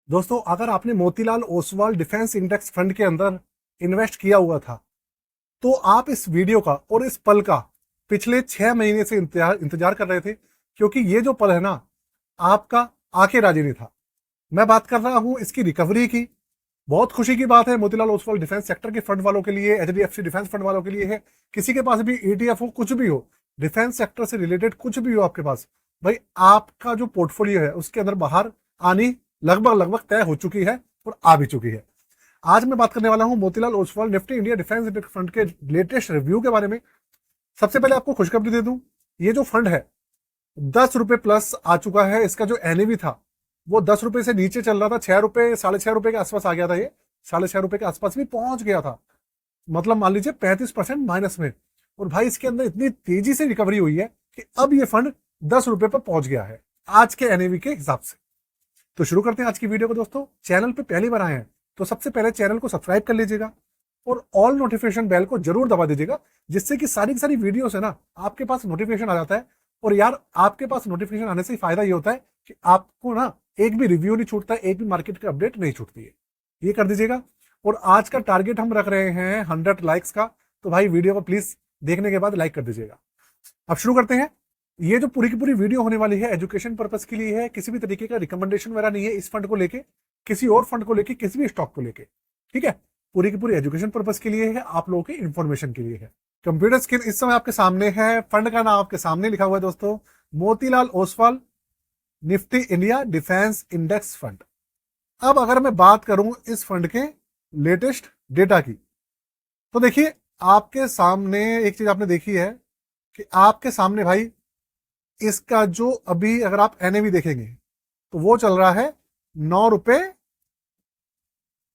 दोस्तों, अगर आपने Motilal Oswal defence index fund के अंदर इन्वेस्ट किया हुआ था, तो आप इस वीडियो का और इस पल का पिछले 6 महीने से इंतजार कर रहे थे, क्योंकि ये जो पल है ना, आपका आके राजी नहीं था। मैं बात कर रहा हूं इसकी रिकवरी की। बहुत खुशी की बात है मोतीलाल ओसवाल डिफेंस सेक्टर के फंड वालों के लिए, एचडीएफसी डिफेंस फंड वालों के लिए है। किसी के पास भी ईटीएफ हो, कुछ भी हो, डिफेंस सेक्टर से रिलेटेड कुछ भी हो आपके पास, भाई आपका जो पोर्टफोलियो है उसके अंदर बाहर आनी लगभग लगभग तय हो चुकी है और आ भी चुकी है। आज मैं बात करने वाला हूं Motilal Oswal Nifty India defence index fund के लेटेस्ट रिव्यू के बारे में। सबसे पहले आपको खुशखबरी दे दूं, ये जो फंड है 10 रुपए प्लस आ चुका है। इसका जो एनएवी था वो 10 रुपए से नीचे चल रहा था, 6 रुपए 6.5 रुपए के आसपास आ गया था, ये 6.5 रुपए के आसपास भी पहुंच गया था। मतलब मान लीजिए 35% माइनस में। और भाई इसके अंदर इतनी तेजी से रिकवरी हुई है कि अब ये फंड 10 रुपए पर पहुंच गया है आज के एनएवी के हिसाब से। तो शुरू करते हैं आज की वीडियो को। दोस्तों, चैनल पे पहली बार आए हैं तो सबसे पहले चैनल को सब्सक्राइब कर लीजिएगा और ऑल नोटिफिकेशन बेल को जरूर दबा दीजिएगा, जिससे कि सारी की सारी वीडियोस है ना आपके पास नोटिफिकेशन आ जाता है। और यार, आपके पास नोटिफिकेशन आने से फायदा ये होता है कि आपको ना एक भी रिव्यू नहीं छूटता, एक भी मार्केट की अपडेट नहीं छूटती है। ये कर दीजिएगा। और आज का टारगेट हम रख रहे हैं 100 लाइक्स का, तो भाई वीडियो को प्लीज देखने के बाद लाइक कर दीजिएगा। अब शुरू करते हैं। ये जो पूरी की पूरी वीडियो होने वाली है एजुकेशन पर्पस के लिए है, किसी भी तरीके का रिकमेंडेशन वगैरह नहीं है इस फंड को लेके, किसी और फंड को लेके, किसी भी स्टॉक को लेके। ठीक है, पूरी की पूरी एजुकेशन पर्पस के लिए है, आप लोगों के इंफॉर्मेशन के लिए है। कंप्यूटर स्क्रीन इस समय आपके सामने है, फंड का नाम आपके सामने लिखा हुआ है दोस्तों, Motilal Oswal Nifty India defence index fund. अब अगर मैं बात करूं इस फंड के लेटेस्ट डेटा की, तो देखिए आपके सामने एक चीज आपने देखी है कि आपके सामने भाई इसका जो अभी अगर आप एनएवी देखेंगे तो वो चल रहा है 9 रुपए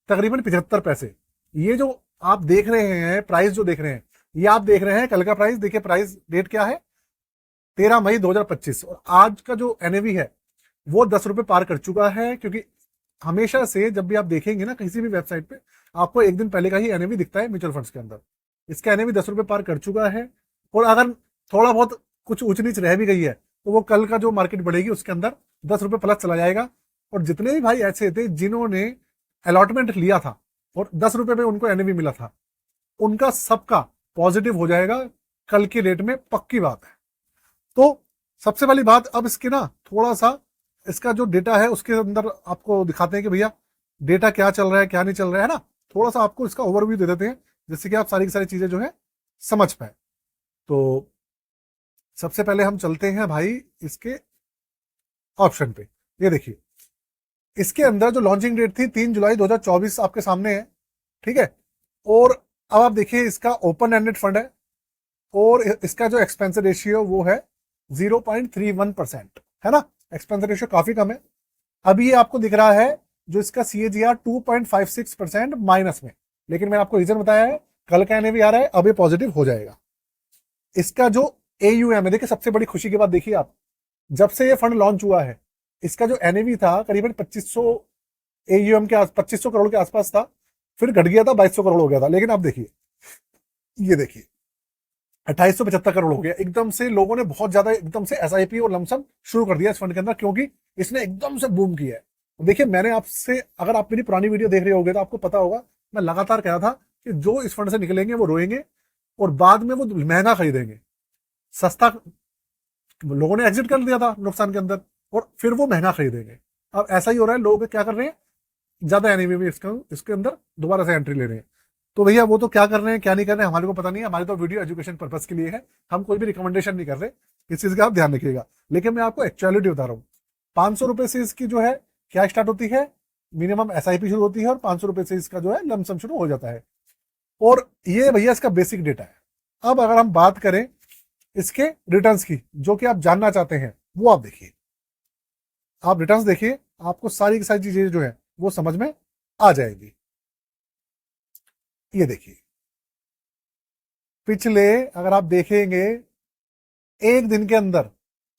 तकरीबन 75 पैसे। ये जो आप देख रहे हैं प्राइस, जो देख रहे हैं, ये आप देख रहे हैं कल का प्राइस। देखिए प्राइस डेट क्या है, 13 मई 2025, और आज का जो एनएवी है वो 10 रुपए पार कर चुका है। क्योंकि हमेशा से जब भी आप देखेंगे ना किसी भी वेबसाइट पे, आपको एक दिन पहले का ही एनएवी दिखता है म्यूचुअल फंड्स के अंदर। इसका एनएवी 10 रुपए पार कर चुका है। और अगर थोड़ा बहुत कुछ ऊंच नीच रह भी गई है तो वो कल का जो मार्केट बढ़ेगी उसके अंदर 10 रुपए प्लस चला जाएगा। और जितने भी भाई ऐसे थे जिन्होंने अलॉटमेंट लिया था और 10 रुपए में उनको एनएवी मिला था, उनका सबका पॉजिटिव हो जाएगा कल की रेट में, पक्की बात है। तो सबसे पहली बात, अब इसके ना थोड़ा सा इसका जो डेटा है उसके अंदर आपको दिखाते हैं कि भैया डेटा क्या चल रहा है क्या नहीं चल रहा है ना। थोड़ा सा आपको इसका ओवरव्यू दे देते हैं, जिससे कि आप सारी की सारी चीजें जो है समझ पाए। तो सबसे पहले हम चलते हैं भाई इसके ऑप्शन पे। ये देखिए, इसके अंदर जो लॉन्चिंग डेट थी 3 जुलाई 2024 आपके सामने है। ठीक है, और अब आप देखिए इसका ओपन एंडेड फंड है और इसका जो एक्सपेंस रेशियो वो है 0.31%, है ना। एक्सपेंस रेशियो काफी कम है। अभी ये आपको दिख रहा है जो इसका CAGR 2.56% माइनस में, लेकिन मैंने आपको रीजन बताया है, कल का एनएवी आ रहा है, अब ये पॉजिटिव हो जाएगा। इसका जो AUM है, देखिए सबसे बड़ी खुशी की बात देखिए आप, जब से ये फंड लॉन्च हुआ है इसका जो एनएवी था करीबन 2500 AUM के 2500 करोड़ के आसपास था, फिर घट गया था 2200 करोड़ हो गया था। लेकिन अब देखिए, ये देखिए 2875 करोड़ हो गया एकदम से। लोगों ने बहुत ज्यादा एकदम से SIP और लमसम शुरू कर दिया इस फंड के अंदर, क्योंकि इसने एकदम से बूम किया है। देखिए मैंने आपसे, अगर आप मेरी पुरानी वीडियो देख रहे होगे तो आपको पता होगा, मैं लगातार कह रहा था कि जो इस फंड से निकलेंगे वो रोएंगे और बाद में वो महंगा खरीदेंगे। सस्ता लोगों ने एग्जिट कर दिया था नुकसान के अंदर, और फिर वो महंगा खरीदेंगे। अब ऐसा ही हो रहा है, लोग क्या कर रहे हैं, ज्यादा एनिमी में इसके अंदर दोबारा से एंट्री ले रहे हैं। तो भैया वो तो क्या कर रहे हैं क्या नहीं कर रहे हैं हमारे को पता नहीं है, हमारी तो वीडियो एजुकेशन पर्पस के लिए है, हम कोई भी रिकमेंडेशन नहीं कर रहे, इस चीज का आप ध्यान रखिएगा। लेकिन मैं आपको एक्चुअलिटी बता रहा हूँ, 500 रुपए से इसकी जो है क्या स्टार्ट होती है, मिनिमम SIP शुरू होती है, और 500 रुपए से इसका जो है लमसम शुरू हो जाता है। और ये भैया इसका बेसिक डेटा है। अब अगर हम बात करें इसके रिटर्न्स की, जो कि आप जानना चाहते हैं, वो आप देखिए। आप रिटर्न्स देखिए, आपको सारी की सारी चीजें जो है वो समझ में आ जाएगी। ये देखिए, पिछले अगर आप देखेंगे एक दिन के अंदर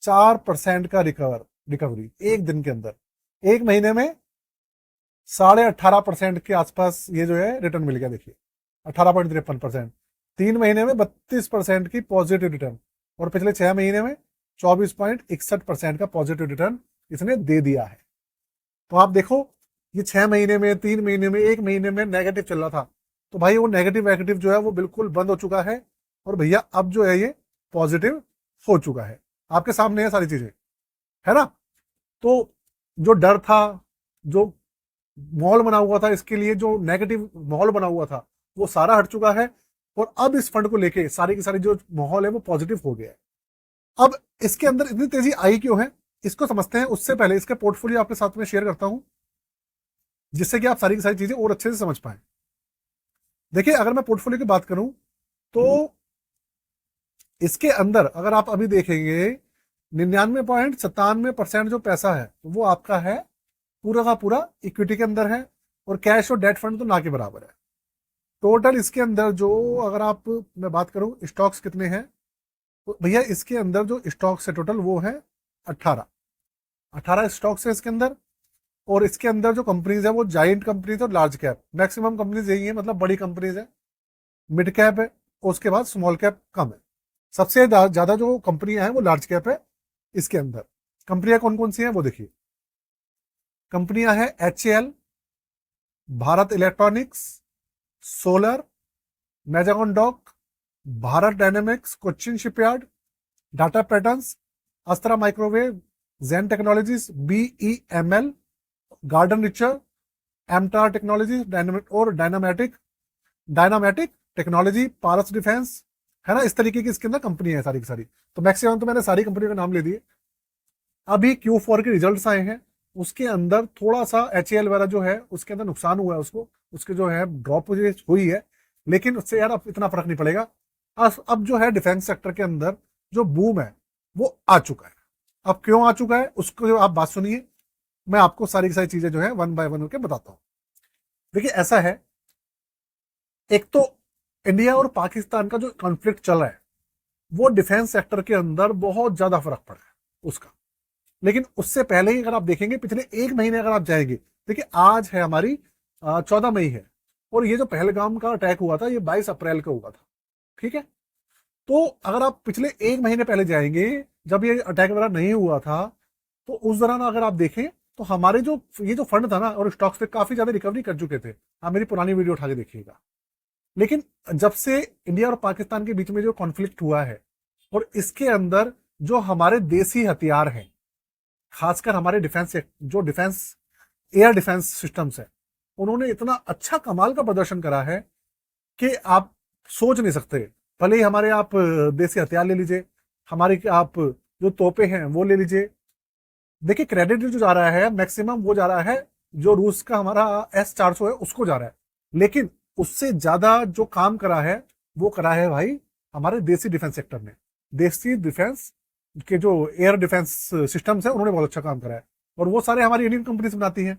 4% का रिकवरी, एक दिन के अंदर। एक महीने में 18.5% के आसपास ये जो है रिटर्न मिल गया। देखिए 18.53%। 3 महीने में 32% की पॉजिटिव रिटर्न, और पिछले 6 महीने में 24.61% का पॉजिटिव रिटर्न इसने दे दिया है। तो आप देखो ये 6 महीने में, 3 महीने में, 1 महीने में नेगेटिव चल रहा था, तो भाई वो नेगेटिव वेगेटिव जो है वो बिल्कुल बंद हो चुका है, और भैया अब जो है ये पॉजिटिव हो चुका है। आपके सामने है सारी चीजें, है ना। तो जो डर था, जो माहौल बना हुआ था इसके लिए, जो नेगेटिव माहौल बना हुआ था, वो सारा हट चुका है, और अब इस फंड को लेके सारी की सारी जो माहौल है वो पॉजिटिव हो गया है। अब इसके अंदर इतनी तेजी आई क्यों है, इसको समझते हैं। उससे पहले इसका पोर्टफोलियो आपके साथ में शेयर करता हूं, जिससे कि आप सारी की सारी चीजें और अच्छे से समझ पाए। देखिए, अगर मैं पोर्टफोलियो की बात करूं तो इसके अंदर अगर आप अभी देखेंगे 99.97% जो पैसा है वो आपका है पूरा का पूरा इक्विटी के अंदर है, और कैश और डेट फंड तो ना के बराबर है। टोटल इसके अंदर जो, अगर आप मैं बात करूं स्टॉक्स कितने हैं, तो भैया इसके अंदर जो स्टॉक्स है टोटल वो है 18 स्टॉक्स है इसके अंदर। और इसके अंदर जो कंपनीज है वो जाइंट कंपनीज और लार्ज कैप, मैक्सिमम कंपनीज यही है, मतलब बड़ी कंपनीज है, मिड कैप है, और उसके बाद स्मॉल कैप कम है। सबसे ज्यादा जो कंपनियां हैं वो लार्ज कैप है। इसके अंदर कंपनियां कौन कौन सी हैं वो देखिए। कंपनियां हैं HAL, Bharat electronics, solar, Mazagon dock, Bharat dynamics, Cochin shipyard, data patterns, Astra microwave, zen technologies, BEML, garden reach, MTAR technology, Dynamatic technology, Paras defence, है ना। इस तरीके की इसके अंदर कंपनी है सारी की सारी। तो मैक्सिमम तो मैंने सारी कंपनियों के नाम ले दिए। अभी Q4 के रिजल्ट्स आए हैं, उसके अंदर थोड़ा सा HAL वगैरह जो है उसके अंदर नुकसान हुआ है, उसको उसके जो है ड्रॉप हुई है, लेकिन उससे यार अब इतना फर्क नहीं पड़ेगा। अब जो है डिफेंस सेक्टर के अंदर जो बूम है वो आ चुका है। अब क्यों आ चुका है उसको जो आप बात सुनिए, मैं आपको सारी की सारी चीजें जो है वन बाय वन होकर बताता हूं। देखिए, ऐसा है, एक तो इंडिया और पाकिस्तान का जो कॉन्फ्लिक्ट चल रहा है वो डिफेंस सेक्टर के अंदर बहुत ज्यादा फर्क पड़ा है उसका। लेकिन उससे पहले ही अगर आप देखेंगे पिछले 1 महीने अगर आप जाएंगे, देखिए आज है हमारी 14 मई है, और ये जो पहलगाम का अटैक हुआ था ये 22 अप्रैल को हुआ था, ठीक है। तो अगर आप पिछले 1 महीने पहले जाएंगे जब ये अटैक वगैरह नहीं हुआ था, तो उस दौरान अगर आप देखें तो हमारे जो ये जो फंड था ना और स्टॉक्स पे काफी ज्यादा रिकवरी कर चुके थे। आप मेरी पुरानी वीडियो उठा के देखिएगा। लेकिन जब से इंडिया और पाकिस्तान के बीच में जो कॉन्फ्लिक्ट हुआ है, और इसके अंदर जो हमारे देसी हथियार हैं, खासकर हमारे डिफेंस एयर डिफेंस सिस्टम्स है, उन्होंने इतना अच्छा कमाल का प्रदर्शन करा है कि आप सोच नहीं सकते। भले ही हमारे आप देसी हथियार ले लीजिए, हमारी आप जो तोपे हैं वो ले लीजिए। देखिए, क्रेडिट जो जा रहा है मैक्सिमम वो जा रहा है जो रूस का हमारा S-400 है उसको जा रहा है, लेकिन उससे ज्यादा जो काम करा है वो करा है भाई हमारे देसी डिफेंस सेक्टर ने। देसी डिफेंस के जो एयर डिफेंस सिस्टम्स है उन्होंने बहुत अच्छा काम करा है, और वो सारे हमारी इंडियन कंपनीज बनाती हैं।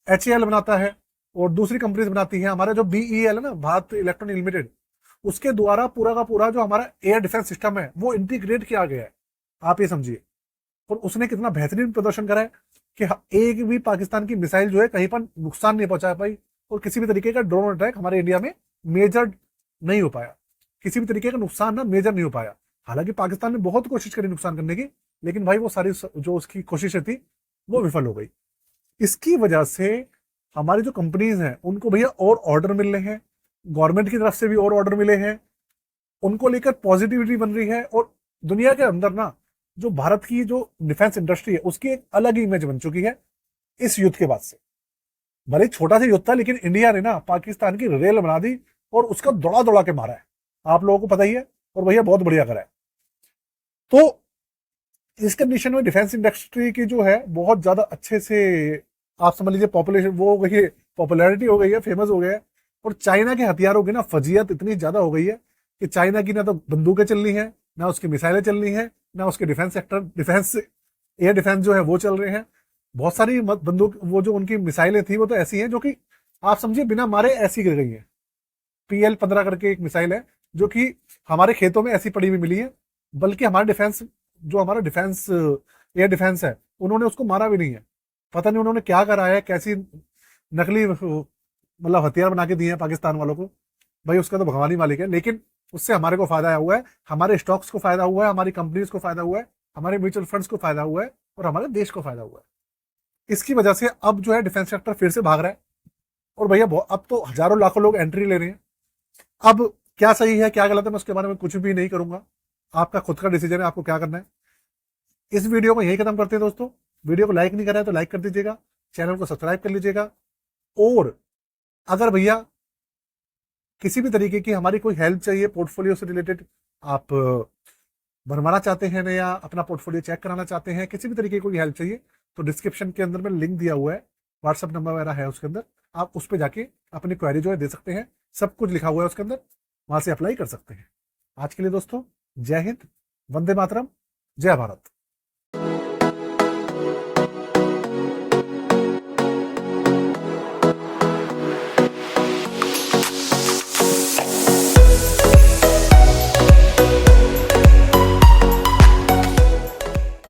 HAL बनाता है, और दूसरी कंपनीज बनाती है। हमारा जो BEL है ना, भारत इलेक्ट्रॉनिक लिमिटेड, उसके द्वारा पूरा का पूरा जो हमारा एयर डिफेंस सिस्टम है वो इंटीग्रेट किया गया है, आप ये समझिए। और उसने कितना बेहतरीन प्रदर्शन करा है कि एक भी पाकिस्तान की मिसाइल जो है कहीं पर नुकसान नहीं पहुंचा पाई, और किसी भी तरीके का ड्रोन अटैक हमारे इंडिया में मेजर नहीं हो पाया, किसी भी तरीके का नुकसान ना मेजर नहीं हो पाया। हालांकि पाकिस्तान ने बहुत कोशिश करी नुकसान करने की, लेकिन भाई वो सारी जो उसकी कोशिशें थी वो विफल हो गई। इसकी वजह से हमारी जो कंपनीज हैं उनको भैया और ऑर्डर मिल रहे हैं, गवर्नमेंट की तरफ से भी और ऑर्डर मिले हैं, उनको लेकर पॉजिटिविटी बन रही है। और दुनिया के अंदर ना जो भारत की जो डिफेंस इंडस्ट्री है उसकी एक अलग ही इमेज बन चुकी है इस युद्ध के बाद से। भले छोटा सा युद्ध था, लेकिन इंडिया ने ना पाकिस्तान की रेल बना दी और उसका दौड़ा दौड़ा के मारा है, आप लोगों को पता ही है, और भैया बहुत बढ़िया करा है। तो इस कंडीशन में डिफेंस इंडस्ट्री की जो है बहुत ज्यादा अच्छे से आप समझ लीजिए पॉपुलेशन वो हो गई है, पॉपुलैरिटी हो गई है, फेमस हो गया है। और चाइना के हथियारों की ना फजीयत इतनी ज्यादा हो गई है कि चाइना की ना तो बंदूकें चल रही हैं, ना उसकी मिसाइलें चल रही हैं, ना उसके डिफेंस एयर डिफेंस जो है वो चल रहे हैं। बहुत सारी बंदूक वो जो उनकी मिसाइलें थी वो तो ऐसी हैं जो कि आप समझिए बिना मारे ऐसी गिर गई है। PL-15 करके एक मिसाइल है जो कि हमारे खेतों में ऐसी पड़ी हुई मिली है, बल्कि हमारा डिफेंस एयर डिफेंस है उन्होंने उसको मारा भी नहीं है। पता नहीं उन्होंने क्या करा है, कैसी नकली मतलब हथियार बना के दिए हैं पाकिस्तान वालों को, भाई उसका तो भगवान ही मालिक है। लेकिन उससे हमारे को फायदा हुआ है, हमारे स्टॉक्स को फायदा हुआ है, हमारी कंपनीज को फायदा हुआ है, हमारे म्यूचुअल फंड्स को फायदा हुआ है, और हमारे देश को फायदा हुआ है। इसकी वजह से अब जो है डिफेंस सेक्टर फिर से भाग रहा है। और भैया अब तो हजारों लाखों लोग एंट्री ले रहे हैं। अब क्या सही है क्या गलत है मैं उसके बारे में कुछ भी नहीं करूंगा, आपका खुद का डिसीजन है आपको क्या करना है। इस वीडियो को यही खत्म करते हैं दोस्तों। वीडियो को लाइक नहीं करा है तो लाइक कर दीजिएगा, चैनल को सब्सक्राइब कर लीजिएगा। और अगर भैया किसी भी तरीके की हमारी कोई हेल्प चाहिए पोर्टफोलियो से रिलेटेड, आप बनवाना चाहते हैं ना या अपना पोर्टफोलियो चेक कराना चाहते हैं, किसी भी तरीके की कोई हेल्प चाहिए तो डिस्क्रिप्शन के अंदर में लिंक दिया हुआ है, व्हाट्सअप नंबर वगैरह है उसके अंदर, आप उस पर जाके अपनी क्वेरी जो है दे सकते हैं। सब कुछ लिखा हुआ है उसके अंदर, वहां से अप्लाई कर सकते हैं। आज के लिए दोस्तों जय हिंद, वंदे मातरम, जय भारत।